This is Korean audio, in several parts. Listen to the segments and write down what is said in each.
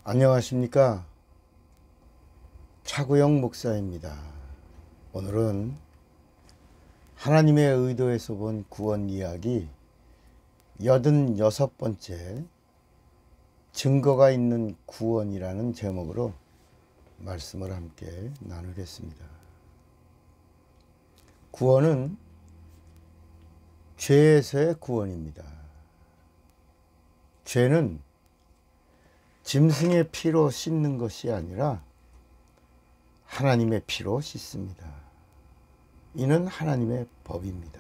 안녕하십니까. 차구영 목사입니다. 오늘은 하나님의 의도에서 본 구원 이야기 86번째 증거가 있는 구원이라는 제목으로 말씀을 함께 나누겠습니다. 구원은 죄에서의 구원입니다. 죄는 짐승의 피로 씻는 것이 아니라 하나님의 피로 씻습니다. 이는 하나님의 법입니다.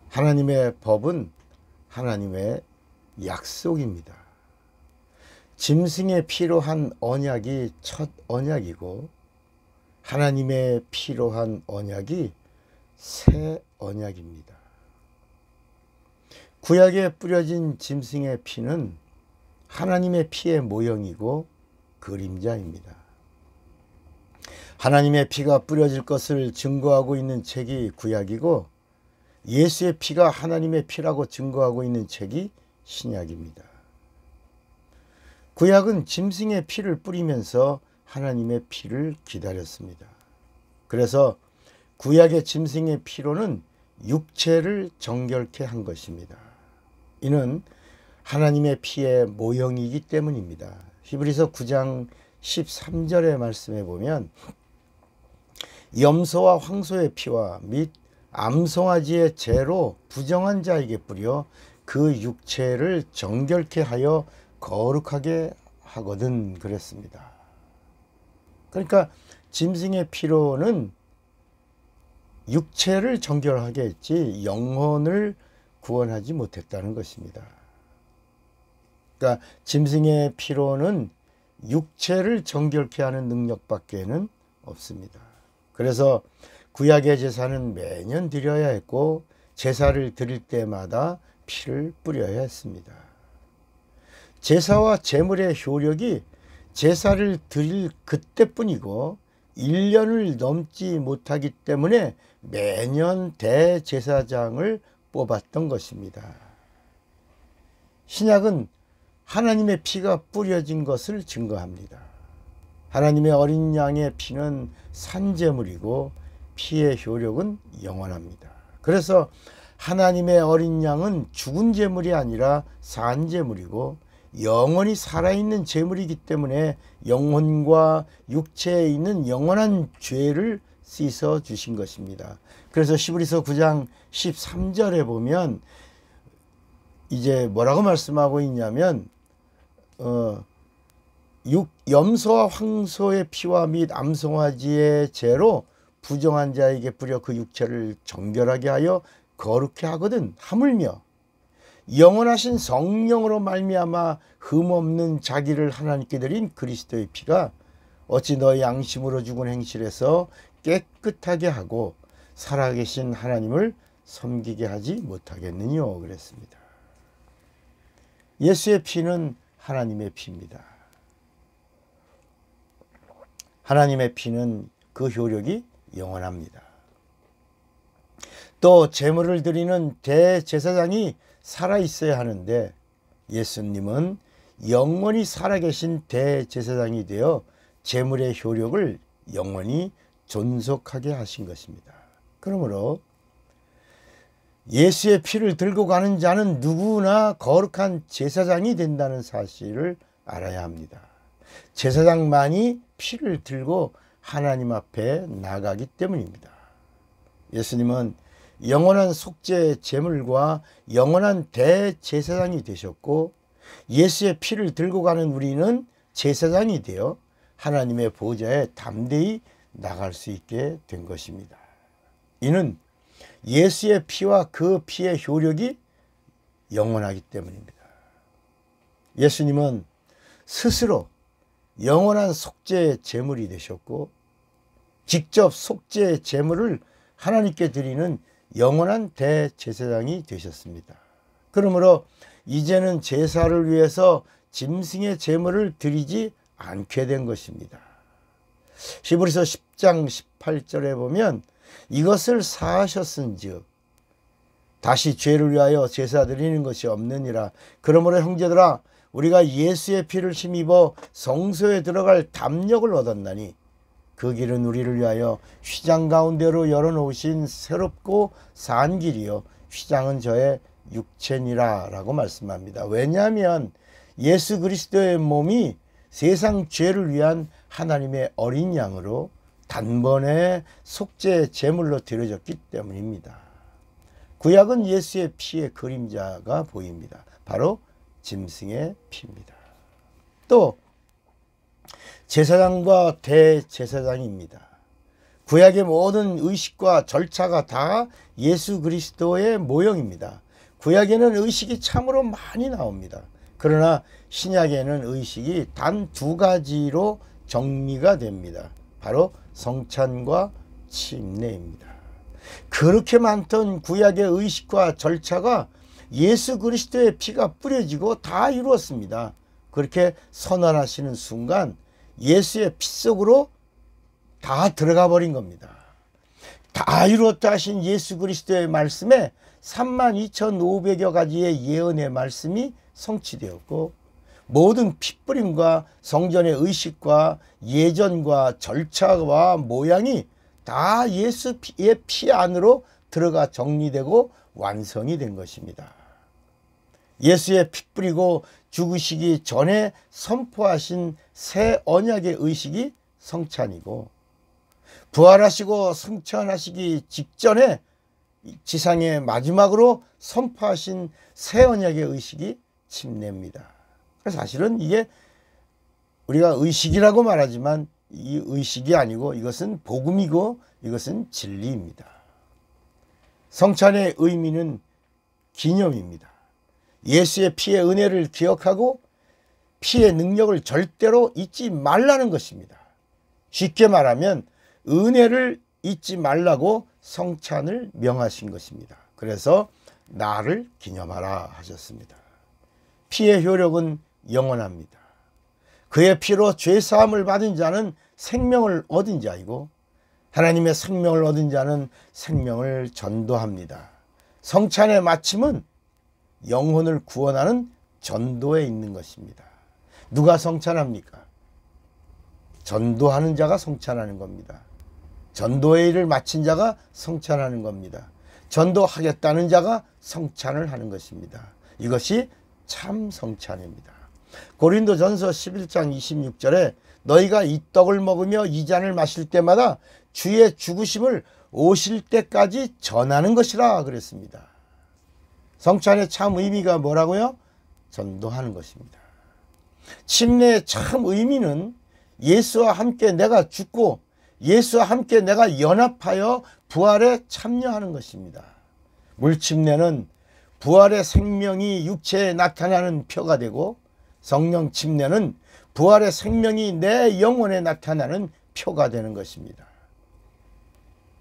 하나님의 법은 하나님의 약속입니다. 짐승의 피로 한 언약이 첫 언약이고 하나님의 피로 한 언약이 새 언약입니다. 구약에 뿌려진 짐승의 피는 하나님의 피의 모형이고 그림자입니다. 하나님의 피가 뿌려질 것을 증거하고 있는 책이 구약이고 예수의 피가 하나님의 피라고 증거하고 있는 책이 신약입니다. 구약은 짐승의 피를 뿌리면서 하나님의 피를 기다렸습니다. 그래서 구약의 짐승의 피로는 육체를 정결케 한 것입니다. 이는 하나님의 피의 모형이기 때문입니다. 히브리서 9장 13절의 말씀에 보면 염소와 황소의 피와 및 암송아지의 재로 부정한 자에게 뿌려 그 육체를 정결케 하여 거룩하게 하거든 그랬습니다. 그러니까 짐승의 피로는 육체를 정결하게 했지 영혼을 구원하지 못했다는 것입니다. 그러니까 짐승의 피로는 육체를 정결케 하는 능력밖에는 없습니다. 그래서 구약의 제사는 매년 드려야 했고 제사를 드릴 때마다 피를 뿌려야 했습니다. 제사와 제물의 효력이 제사를 드릴 그때뿐이고 1년을 넘지 못하기 때문에 매년 대제사장을 뽑았던 것입니다. 신약은 하나님의 피가 뿌려진 것을 증거합니다. 하나님의 어린 양의 피는 산제물이고 피의 효력은 영원합니다. 그래서 하나님의 어린 양은 죽은 제물이 아니라 산 제물이고 영원히 살아있는 제물이기 때문에 영혼과 육체에 있는 영원한 죄를 씻어 주신 것입니다. 그래서 히브리서 9장 13절에 보면 이제 뭐라고 말씀하고 있냐면 염소와 황소의 피와 및 암송아지의 재로 부정한 자에게 뿌려 그 육체를 정결하게 하여 거룩해 하거든 하물며 영원하신 성령으로 말미암아 흠없는 자기를 하나님께 드린 그리스도의 피가 어찌 너의 양심으로 죽은 행실에서 깨끗하게 하고 살아계신 하나님을 섬기게 하지 못하겠느냐 그랬습니다. 예수의 피는 하나님의 피입니다. 하나님의 피는 그 효력이 영원합니다. 또 제물을 드리는 대제사장이 살아있어야 하는데 예수님은 영원히 살아계신 대제사장이 되어 제물의 효력을 영원히 존속하게 하신 것입니다. 그러므로 예수의 피를 들고 가는 자는 누구나 거룩한 제사장이 된다는 사실을 알아야 합니다. 제사장만이 피를 들고 하나님 앞에 나가기 때문입니다. 예수님은 영원한 속죄 제물과 영원한 대제사장이 되셨고 예수의 피를 들고 가는 우리는 제사장이 되어 하나님의 보좌에 담대히 나갈 수 있게 된 것입니다. 이는 예수의 피와 그 피의 효력이 영원하기 때문입니다. 예수님은 스스로 영원한 속죄 제물이 되셨고 직접 속죄 제물을 하나님께 드리는 영원한 대제사장이 되셨습니다. 그러므로 이제는 제사를 위해서 짐승의 제물을 드리지 않게 된 것입니다. 히브리서 10장 18절에 보면 이것을 사하셨은즉 다시 죄를 위하여 제사 드리는 것이 없느니라. 그러므로 형제들아 우리가 예수의 피를 힘입어 성소에 들어갈 담력을 얻었나니 그 길은 우리를 위하여 휘장 가운데로 열어놓으신 새롭고 산 길이요 휘장은 저의 육체니라 라고 말씀합니다. 왜냐하면 예수 그리스도의 몸이 세상 죄를 위한 하나님의 어린 양으로 단번에 속죄 제물로 드려졌기 때문입니다. 구약은 예수의 피의 그림자가 보입니다. 바로 짐승의 피입니다. 또 제사장과 대제사장입니다. 구약의 모든 의식과 절차가 다 예수 그리스도의 모형입니다. 구약에는 의식이 참으로 많이 나옵니다. 그러나 신약에는 의식이 단 두 가지로 정리가 됩니다. 바로 성찬과 침례입니다. 그렇게 많던 구약의 의식과 절차가 예수 그리스도의 피가 뿌려지고 다 이루었습니다. 그렇게 선언하시는 순간 예수의 피 속으로 다 들어가 버린 겁니다. 다 이루었다 하신 예수 그리스도의 말씀에 32,500여 가지의 예언의 말씀이 성취되었고 모든 핏뿌림과 성전의 의식과 예전과 절차와 모양이 다 예수의 피 안으로 들어가 정리되고 완성이 된 것입니다. 예수의 피 뿌리고 죽으시기 전에 선포하신 새 언약의 의식이 성찬이고 부활하시고 승천하시기 직전에 지상의 마지막으로 선포하신 새 언약의 의식이 침례입니다. 사실은 이게 우리가 의식이라고 말하지만 이 의식이 아니고 이것은 복음이고 이것은 진리입니다. 성찬의 의미는 기념입니다. 예수의 피의 은혜를 기억하고 피의 능력을 절대로 잊지 말라는 것입니다. 쉽게 말하면 은혜를 잊지 말라고 성찬을 명하신 것입니다. 그래서 나를 기념하라 하셨습니다. 피의 효력은 영원합니다. 그의 피로 죄사함을 받은 자는 생명을 얻은 자이고 하나님의 생명을 얻은 자는 생명을 전도합니다. 성찬의 마침은 영혼을 구원하는 전도에 있는 것입니다. 누가 성찬합니까? 전도하는 자가 성찬하는 겁니다. 전도의 일을 마친 자가 성찬하는 겁니다. 전도하겠다는 자가 성찬을 하는 것입니다. 이것이 참 성찬입니다. 고린도전서 11장 26절에 너희가 이 떡을 먹으며 이 잔을 마실 때마다 주의 죽으심을 오실 때까지 전하는 것이라 그랬습니다. 성찬의 참 의미가 뭐라고요? 전도하는 것입니다. 침례의 참 의미는 예수와 함께 내가 죽고 예수와 함께 내가 연합하여 부활에 참여하는 것입니다. 물침례는 부활의 생명이 육체에 나타나는 표가 되고 성령 침례는 부활의 생명이 내 영혼에 나타나는 표가 되는 것입니다.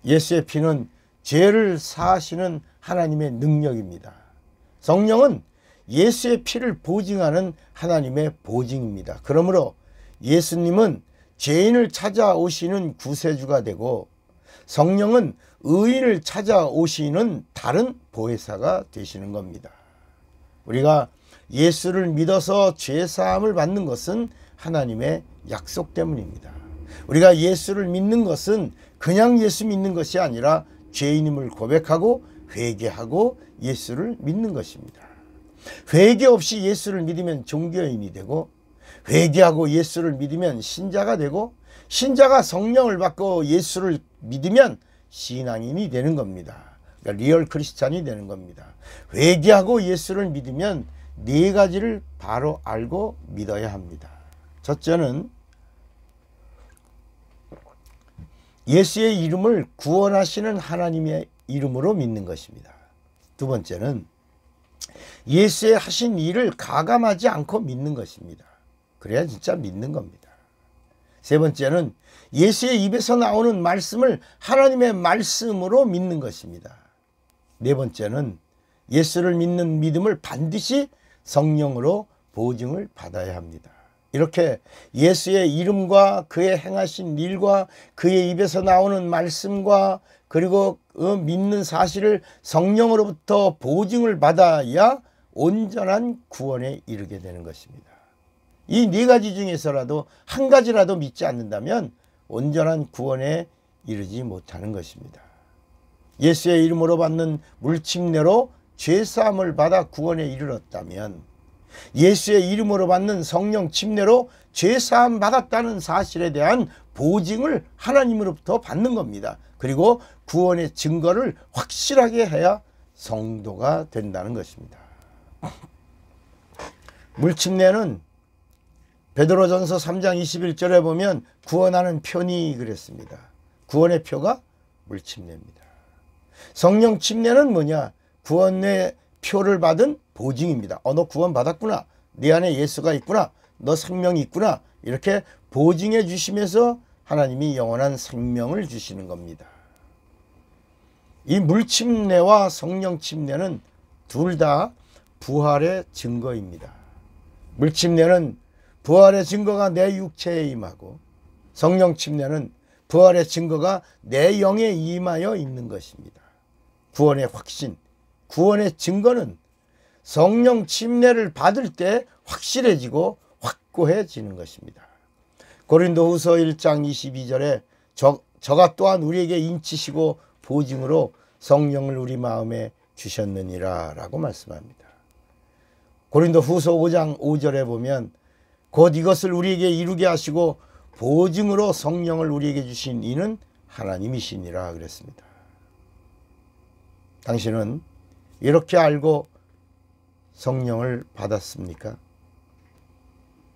예수의 피는 죄를 사하시는 하나님의 능력입니다. 성령은 예수의 피를 보증하는 하나님의 보증입니다. 그러므로 예수님은 죄인을 찾아오시는 구세주가 되고 성령은 의인을 찾아오시는 다른 보혜사가 되시는 겁니다. 우리가 예수를 믿어서 죄사함을 받는 것은 하나님의 약속 때문입니다. 우리가 예수를 믿는 것은 그냥 예수 믿는 것이 아니라 죄인임을 고백하고 회개하고 예수를 믿는 것입니다. 회개 없이 예수를 믿으면 종교인이 되고 회개하고 예수를 믿으면 신자가 되고 신자가 성령을 받고 예수를 믿으면 신앙인이 되는 겁니다. 그러니까 리얼 크리스찬이 되는 겁니다. 회개하고 예수를 믿으면 네 가지를 바로 알고 믿어야 합니다. 첫째는 예수의 이름을 구원하시는 하나님의 이름으로 믿는 것입니다. 두 번째는 예수의 하신 일을 가감하지 않고 믿는 것입니다. 그래야 진짜 믿는 겁니다. 세 번째는 예수의 입에서 나오는 말씀을 하나님의 말씀으로 믿는 것입니다. 네 번째는 예수를 믿는 믿음을 반드시 성령으로 보증을 받아야 합니다. 이렇게 예수의 이름과 그의 행하신 일과 그의 입에서 나오는 말씀과 그리고 믿는 사실을 성령으로부터 보증을 받아야 온전한 구원에 이르게 되는 것입니다. 이 네 가지 중에서라도 한 가지라도 믿지 않는다면 온전한 구원에 이르지 못하는 것입니다. 예수의 이름으로 받는 물침례로 죄사함을 받아 구원에 이르렀다면 예수의 이름으로 받는 성령 침례로 죄사함 받았다는 사실에 대한 보증을 하나님으로부터 받는 겁니다. 그리고 구원의 증거를 확실하게 해야 성도가 된다는 것입니다. 물침례는 베드로전서 3장 21절에 보면 구원하는 표니 그랬습니다. 구원의 표가 물침례입니다. 성령 침례는 뭐냐? 구원의 표를 받은 보증입니다. 너 구원 받았구나. 네 안에 예수가 있구나. 너 생명이 있구나. 이렇게 보증해 주시면서 하나님이 영원한 생명을 주시는 겁니다. 이 물침례와 성령 침례는 둘 다 부활의 증거입니다. 물침례는 부활의 증거가 내 육체에 임하고 성령 침례는 부활의 증거가 내 영에 임하여 있는 것입니다. 구원의 확신, 구원의 증거는 성령 침례를 받을 때 확실해지고 확고해지는 것입니다. 고린도후서 1장 22절에 저가 또한 우리에게 인치시고 보증으로 성령을 우리 마음에 주셨느니라 라고 말씀합니다. 고린도후서 5장 5절에 보면 곧 이것을 우리에게 이루게 하시고 보증으로 성령을 우리에게 주신 이는 하나님이시니라 그랬습니다. 당신은 이렇게 알고 성령을 받았습니까?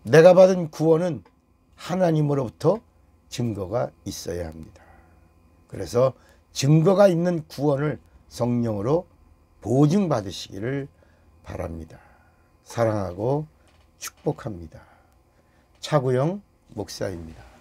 내가 받은 구원은 하나님으로부터 증거가 있어야 합니다. 그래서 증거가 있는 구원을 성령으로 보증받으시기를 바랍니다. 사랑하고 축복합니다. 차구영 목사입니다.